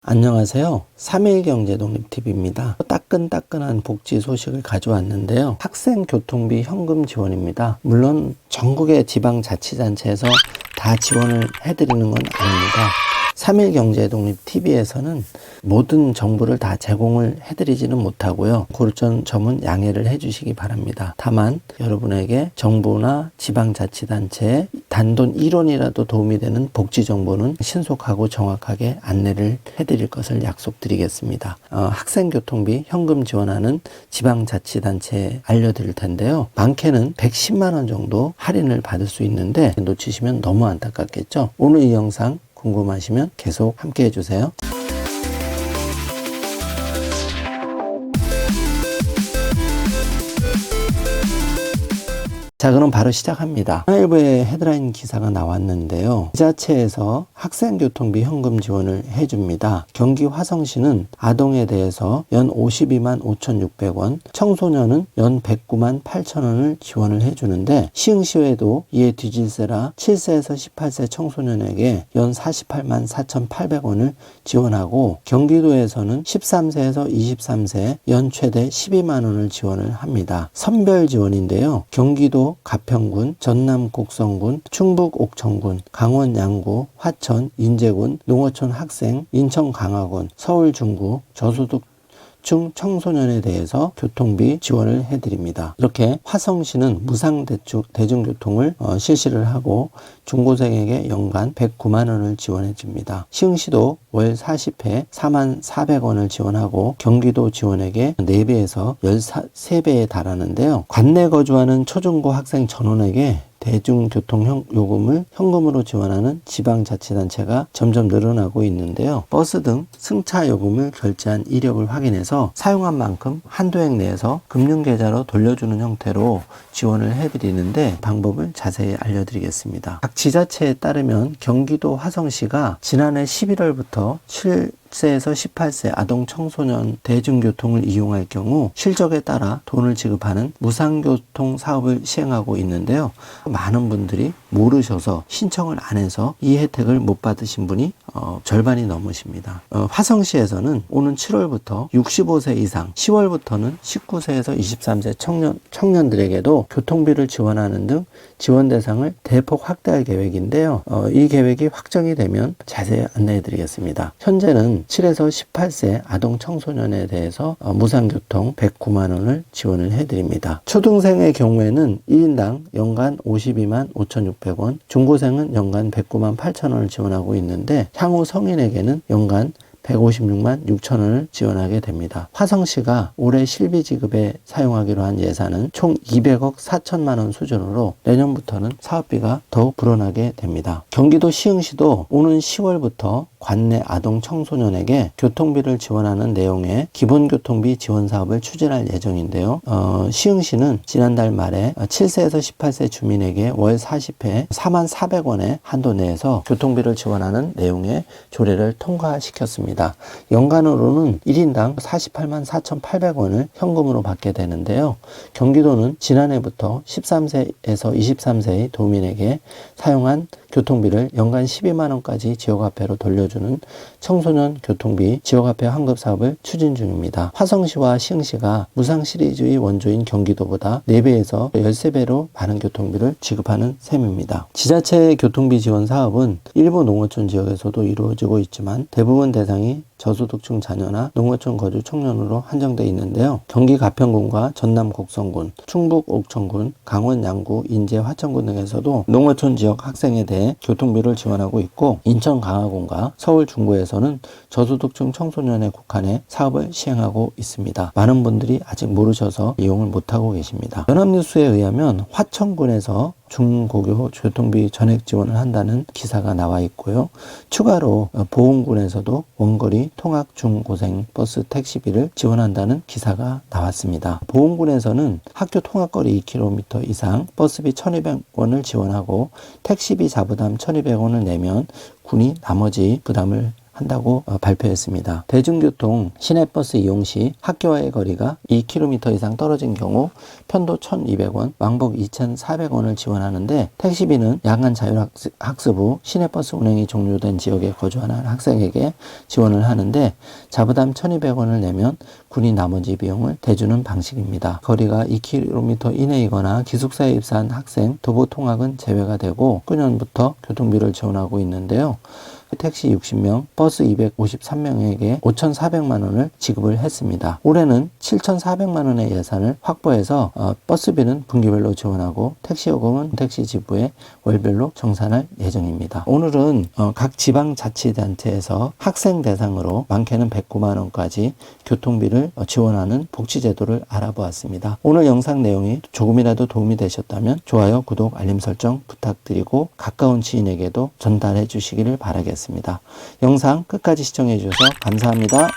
안녕하세요. 3.1경제 독립TV입니다. 따끈따끈한 복지 소식을 가져왔는데요. 학생 교통비 현금 지원입니다. 물론 전국의 지방자치단체에서 다 지원을 해드리는 건 아닙니다. 3.1경제 독립TV에서는 모든 정보를 다 제공을 해드리지는 못하고요. 그런 점은 양해를 해주시기 바랍니다. 다만 여러분에게 정부나 지방자치단체의 단돈 1원이라도 도움이 되는 복지 정보는 신속하고 정확하게 안내를 해드릴 것을 약속드리겠습니다. 학생교통비 현금 지원하는 지방자치단체 알려드릴 텐데요. 많게는 110만 원 정도 할인을 받을 수 있는데 놓치시면 너무 안타깝겠죠. 오늘 이 영상 궁금하시면 계속 함께 해주세요. 자, 그럼 바로 시작합니다. 일부에 헤드라인 기사가 나왔는데요. 지자체에서 학생교통비 현금 지원을 해줍니다. 경기 화성시는 아동에 대해서 연 52만 5,600원, 청소년은 연 109만 8천원을 지원을 해주는데 시흥시에도 이에 뒤질세라 7세에서 18세 청소년에게 연 48만 4,800원을 지원하고 경기도에서는 13세에서 23세 연 최대 12만 원을 지원을 합니다. 선별 지원인데요. 경기도 가평군, 전남 곡성군, 충북 옥천군, 강원 양구, 화천, 인제군, 농어촌 학생, 인천 강화군, 서울 중구, 저소득 중 청소년에 대해서 교통비 지원을 해드립니다. 이렇게 화성시는 무상 대중교통을 실시를 하고 중고생에게 연간 109만 원을 지원해 줍니다. 시흥시도 월 40회 4만 400원을 지원하고 경기도 지원액의 4배에서 13배에 달하는데요. 관내 거주하는 초중고 학생 전원에게 대중교통 요금을 현금으로 지원하는 지방자치단체가 점점 늘어나고 있는데요. 버스 등 승차 요금을 결제한 이력을 확인해서 사용한 만큼 한도액 내에서 금융계좌로 돌려주는 형태로 지원을 해드리는데 방법을 자세히 알려드리겠습니다. 각 지자체에 따르면 경기도 화성시가 지난해 11월부터 7세에서 18세 아동 청소년 대중교통을 이용할 경우 실적에 따라 돈을 지급하는 무상교통 사업을 시행하고 있는데요. 많은 분들이 모르셔서 신청을 안 해서 이 혜택을 못 받으신 분이 절반이 넘으십니다. 화성시에서는 오는 7월부터 65세 이상, 10월부터는 19세에서 23세 청년들에게도 교통비를 지원하는 등 지원 대상을 대폭 확대할 계획인데요. 이 계획이 확정이 되면 자세히 안내해 드리겠습니다. 현재는 7에서 18세 아동 청소년에 대해서 무상교통 109만 원을 지원을 해드립니다. 초등생의 경우에는 1인당 연간 52만 5,600원, 중고생은 연간 109만 8천원을 지원하고 있는데 향후 성인에게는 연간 156만 6천원을 지원하게 됩니다. 화성시가 올해 실비 지급에 사용하기로 한 예산은 총 200억 4천만 원 수준으로 내년부터는 사업비가 더욱 불어나게 됩니다. 경기도 시흥시도 오는 10월부터 관내 아동 청소년에게 교통비를 지원하는 내용의 기본교통비 지원 사업을 추진할 예정인데요. 시흥시는 지난달 말에 7세에서 18세 주민에게 월 40회 4만 400원의 한도 내에서 교통비를 지원하는 내용의 조례를 통과시켰습니다. 연간으로는 1인당 48만 4,800원을 현금으로 받게 되는데요. 경기도는 지난해부터 13세에서 23세의 도민에게 사용한 교통비를 연간 12만 원까지 지역화폐로 돌려주는 청소년 교통비 지역화폐 환급 사업을 추진 중입니다. 화성시와 시흥시가 무상 시리즈의 원조인 경기도보다 4배에서 13배로 많은 교통비를 지급하는 셈입니다. 지자체 교통비 지원 사업은 일부 농어촌 지역에서도 이루어지고 있지만 대부분 대상이 저소득층 자녀나 농어촌 거주 청년으로 한정되어 있는데요. 경기 가평군과 전남 곡성군, 충북 옥천군, 강원 양구, 인제 화천군 등에서도 농어촌 지역 학생에 대해 교통비를 지원하고 있고 인천 강화군과 서울 중구에서는 저소득층 청소년에 국한해 사업을 시행하고 있습니다. 많은 분들이 아직 모르셔서 이용을 못하고 계십니다. 연합뉴스에 의하면 화천군에서 중고교 교통비 전액 지원을 한다는 기사가 나와 있고요. 추가로 보은군에서도 원거리 통학 중고생 버스 택시비를 지원한다는 기사가 나왔습니다. 보은군에서는 학교 통학거리 2km 이상 버스비 1,200원을 지원하고 택시비 자부담 1,200원을 내면 군이 나머지 부담을 한다고 발표했습니다. 대중교통 시내버스 이용 시 학교와의 거리가 2km 이상 떨어진 경우 편도 1,200원, 왕복 2,400원을 지원하는데 택시비는 야간 자율학습 후 시내버스 운행이 종료된 지역에 거주하는 학생에게 지원을 하는데 자부담 1,200원을 내면 군이 나머지 비용을 대주는 방식입니다. 거리가 2km 이내이거나 기숙사에 입사한 학생, 도보 통학은 제외가 되고 9년부터 교통비를 지원하고 있는데요. 택시 60명, 버스 253명에게 5,400만 원을 지급을 했습니다. 올해는 7,400만 원의 예산을 확보해서 버스비는 분기별로 지원하고 택시요금은 택시 지부에 월별로 정산할 예정입니다. 오늘은 각 지방자치단체에서 학생 대상으로 많게는 109만 원까지 교통비를 지원하는 복지제도를 알아보았습니다. 오늘 영상 내용이 조금이라도 도움이 되셨다면 좋아요, 구독, 알림 설정 부탁드리고 가까운 지인에게도 전달해 주시기를 바라겠습니다. 영상 끝까지 시청해 주셔서 감사합니다.